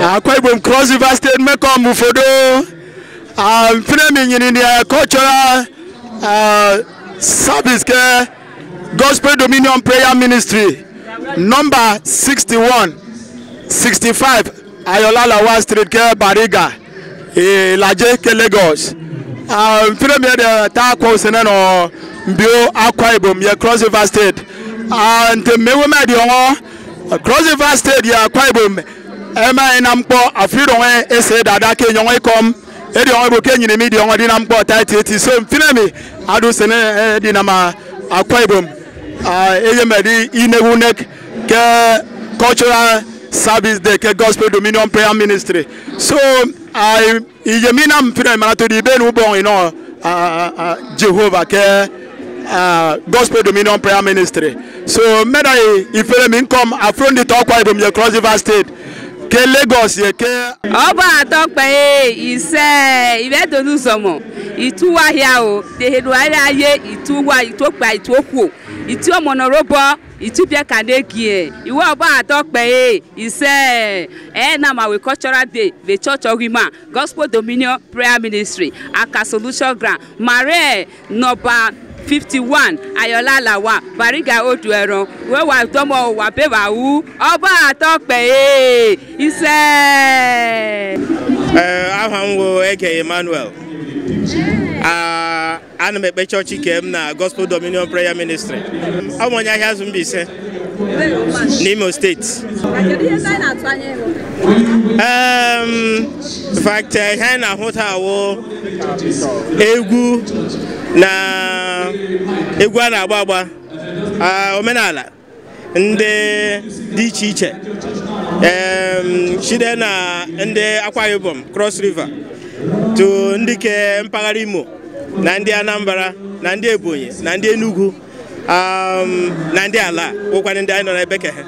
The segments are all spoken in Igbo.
Akwa Ibom Cross River State meko mufodo finemi in the cultural service ke Gospel Dominion Prayer Ministry number 61 65 Ayola Lawa Street ke Bariga Laje ke Lagos finemi de ta ko seneno mbio Akwa Ibom ye Cross River State and mewe me di won Cross River State ya Akwa Ibom ema inampo afrido we ese dada ke nyon ikom edi on bo ke nyine mi di on di nampo tight so finemi adu sene di na ma Akwa Ibom eye medi inewunek ke cultural service de ke Gospel Dominion Prayer Ministry so iye mi na finemi na to di be nu bon ino Jehovah ke Gospel Dominion Prayer Ministry so meda ifere mi come afro ndi to Akwa Ibom ye Cross River State ke Lagos ye ke oba atokpe ise ibe donu somo ituwa hia o tehedu aye ituwa itokpa itoku itu omonorobo itubia kanegie iwo oba atokpe ise na ma we cultural day the church of Wima Gospel Dominion Prayer Ministry aka solution grant mare number 51 Ayola Lawa Bariga Oduero we wa tomo wa be wa wu oba atokpe ise ahanwo eke Emmanuel ana me church kem na Gospel Dominion Prayer Ministry amonya hia zumbise Nimo State in fact hena hotawo egwu na egwu ana agba omenala ndị dị iche iche shide na ndị Akwa Ibom Cross River to ndị ke mpaghara Imo na ndị Anambra na ndị Ebonyi na ndị Enugu na ndị ala ụkwa ndị anyị nọ na ebe kehe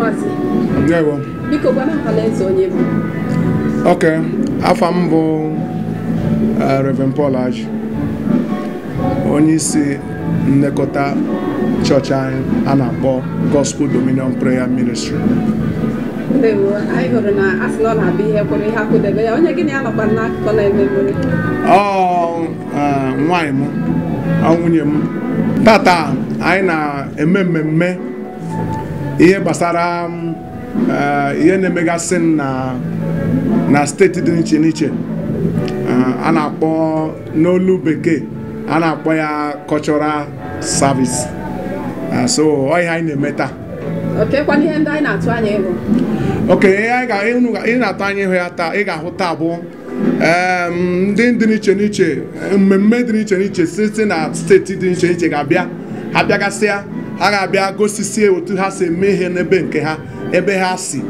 Mazi. Ndewo. Biko gwana Valence onye bụ. Okay, afa m bụ Reverend Paul Aji, onye isi nlekọta chọọchị anyị a na-akpọ Gospel Dominion Prayer Ministry. Ndewo, anyị hụrụ na asị na ọ na-abịa ihe kwụrụ ihe akwụdebe ya. Onye gịnị anọkwa n'akụkọ na-ememere? Nwaanyị m, nwunye m. Tata anyị na-eme mmemme ihe gbasara ihe na-emegasị na steeti dị n'iche n'iche. A na-akpọ n'olu bekee a na-akpọ ya cultural service. So ihe anyị na-eme taa. Kwa ihe ndị anyị na-atụ anya ịhụ. Ihe na-atụ anya ịhụ ya taa, ị ga-ahụ taa bụ ndị dị n'iche n'iche, mmemme dị n'iche n'iche site na steeti dị n'iche n'iche ga-abịa. Ha bịagasịa, ha ga-abịa gosisie otu ha si eme ihe n'ebe nke ha, ebe ha si.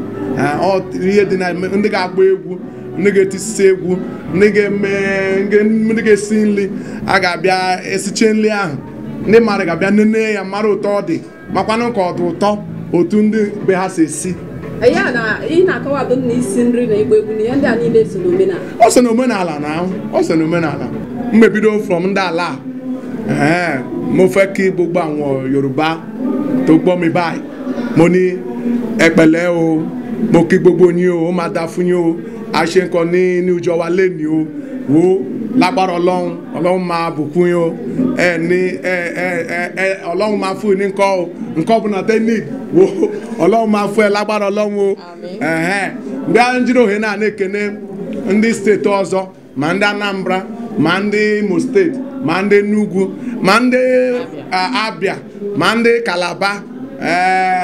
Ihe dị na ndị ga-agba egwu, ndị ga-etisi egwu, ndị ga-esi nri. A ga-abịa esiche nri ahụ, ndị mmadụ ga-abịa nene ya mara ụtọ ọ dị, makwanụ ka ọ dị ụtọ otu ndị be ha si esi. Ya na ị na-akọwado na isi nri na ịgba egwu na ihe ndị a niile so n'omenala. Ọ so n'omenala na ọ so n'omenala. Mmebido from ndị ala mo fẹ́ kí gbogbo àwọn Yorùbá tó gbọ́ mi báyìí, mo ní ẹ pẹ̀lẹ́ o, mo kí gbogbo yín o, ó máa dá fún yín o, a ṣe nǹkan ní ìjọ wa lénìí o, wo lágbára Ọlọ́run máa bùkún yín o, Ọlọ́run máa fún yín ní nǹkan ọ̀bùnà tẹ́ ní wo Ọlọ́run máa fún ẹ lágbára Ọlọ́run o. Mgbe anyị jiri ohere na-ekene ndị steeti ọzọ, ma ndị Anambra, ma ndị Imo steeti, ma ndị Enugu, ma ndị Abia, ma ndị Calabar,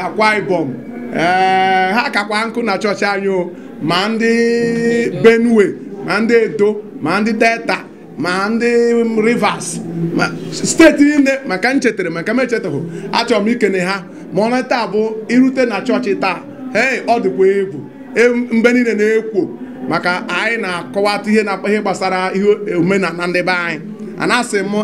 Akwa Ibom, ha kakwa nkụ na chọọchị anyị o, ma ndị Benue, ma ndị Edo, ma ndị Delta, ma ndị Rivers, ma steeti niile. Maka nchetara maka mechetahụ, achọrọ m ikene ha. Ma ọ taa bụ irute na chọọchị taa, ọ dịkwa egwu, mgbe niile na-ekwo maka anyị na-akọwata ihe gbasara ihe omenala ndị be anyị. Anasị m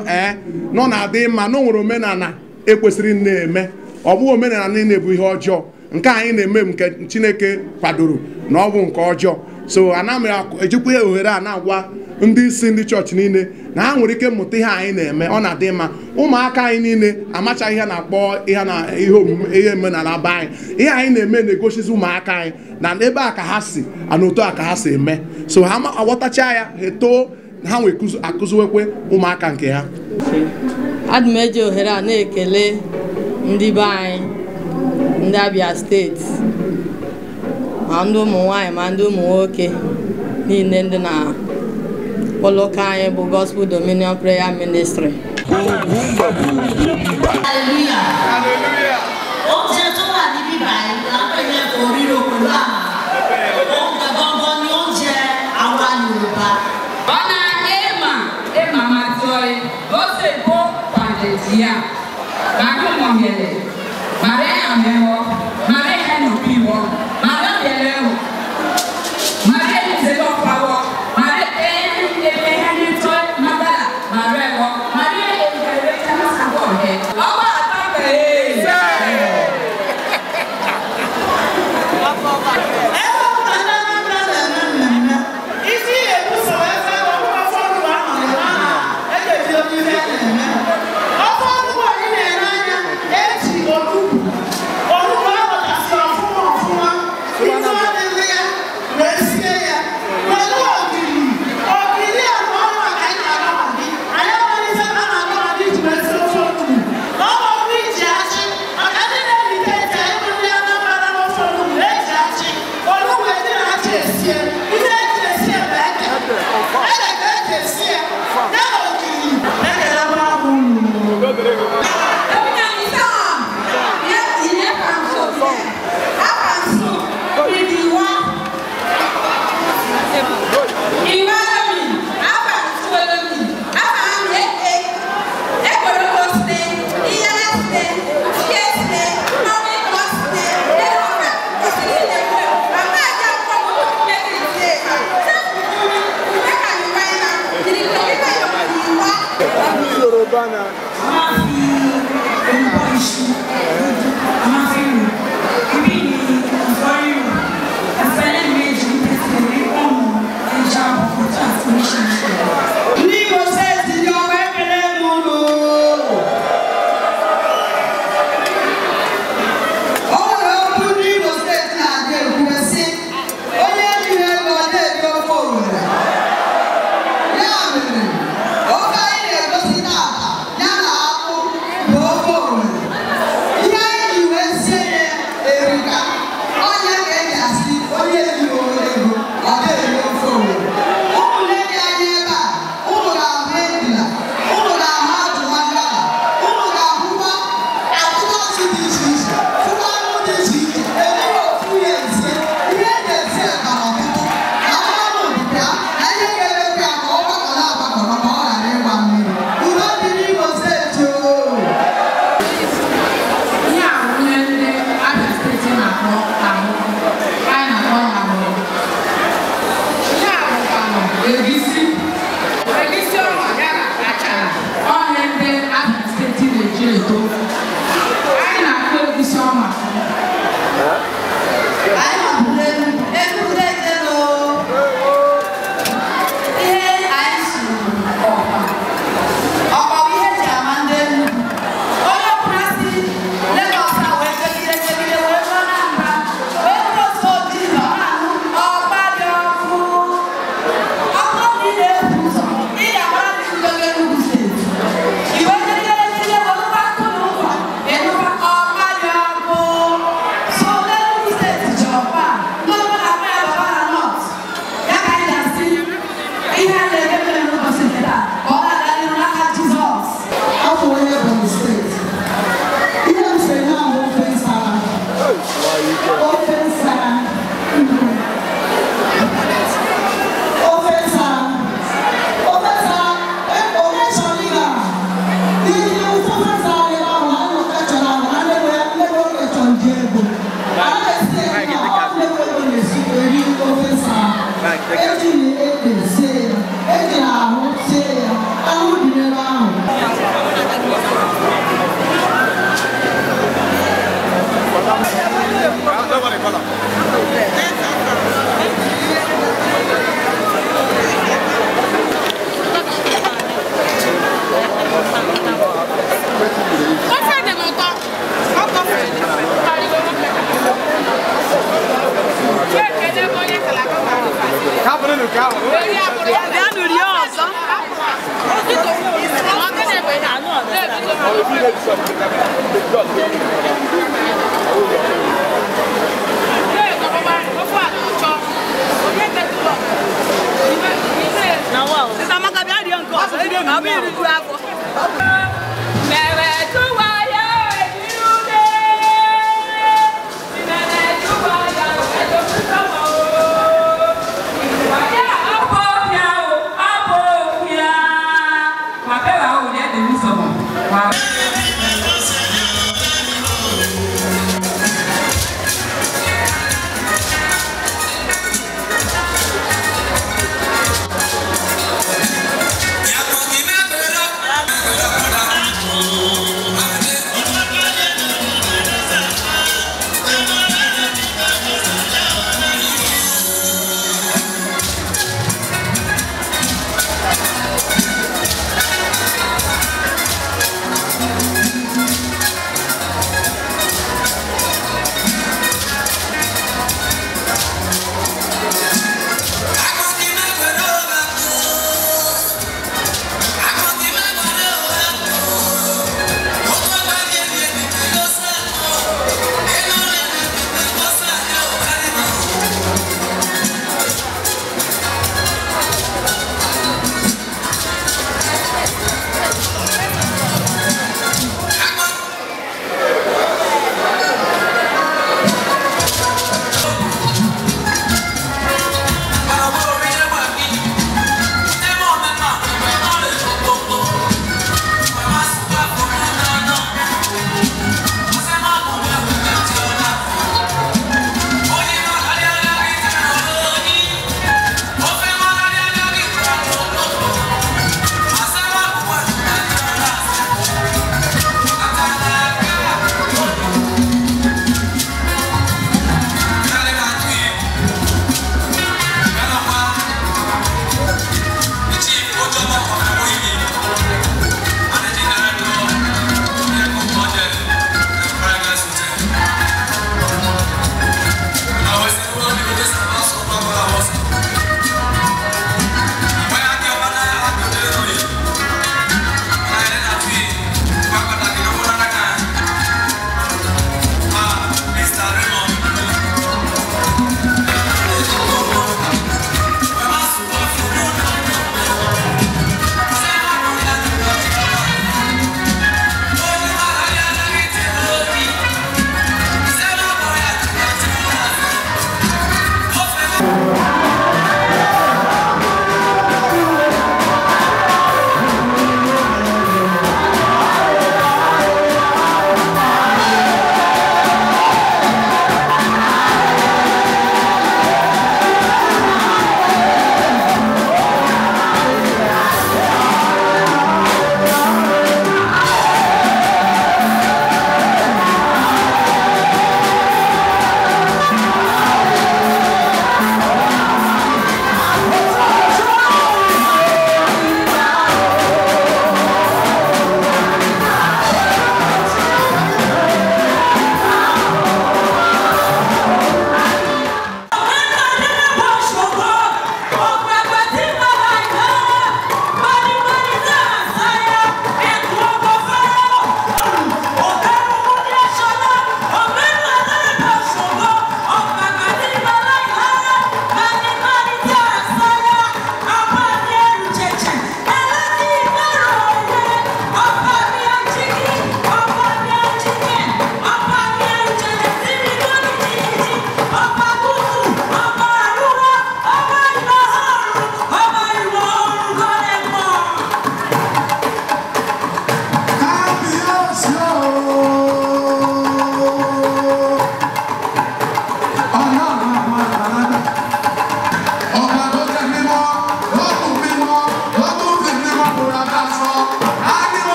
nọ na-adị mma na o nwere omenala ekwesịrị na-eme, ọ bụ omenala niile bụ ihe ọjọọ. Nke anyị na-eme nke Chineke kwadoro na ọ bụ nke ọjọọ. So ana m ejikwa ihe ohere a na-agwa ndị isi ndị chọọchị niile na ha nwere ike mmụta ihe anyị na-eme, ọ na-adị mma. Ụmụaka anyị niile amachaghị ihe na-akpọ ihe omenala be anyị. Ihe anyị na-eme na-egosizi ụmụaka anyị na ebe a ka ha si, na otu a ka ha si eme. So ha aghọtacha ya, ha too, ha nwee akụziwekwe ụmụaka nke ha. Adị m eji ohere a na-ekele ndị be anyị, ndị Abia steeti, ma ndị ụmụ nwaanyị ma ndị ụmụ nwoke niile ndị na ụlọ ụka anyị bụ Gospel Dominion Prayer Ministry.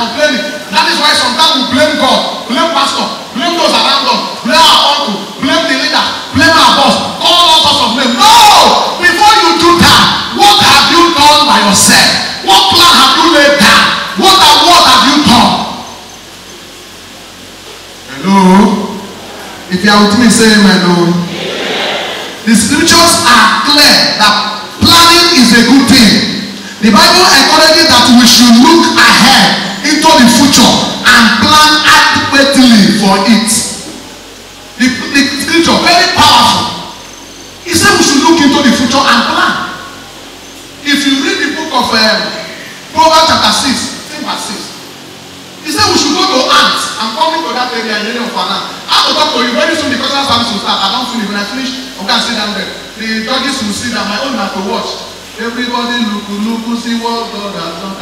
complaining. That is why sometimes we blame God, blame pastor, blame those around us, blame our uncle, blame the leader, blame our boss, all sorts of blame. No! Before you do that, what have you done by yourself? What plan have you laid down? What have you done? Hello? If you are with me, say amen. Hello. The scriptures are clear that planning is a good thing. The Bible encourages that we should look ahead into the future and plan adequately for it. The scripture very powerful. He said we should look into the future and plan. If you read the book of Proverbs chapter 6, verse 6, he said we should go to ants and come into that area in of Anna. I will talk to you very soon because that service will start. I don't finish. When I finish, I'm going to sit down there. The judges will sit down. My own have to watch. Everybody look, see what God has done.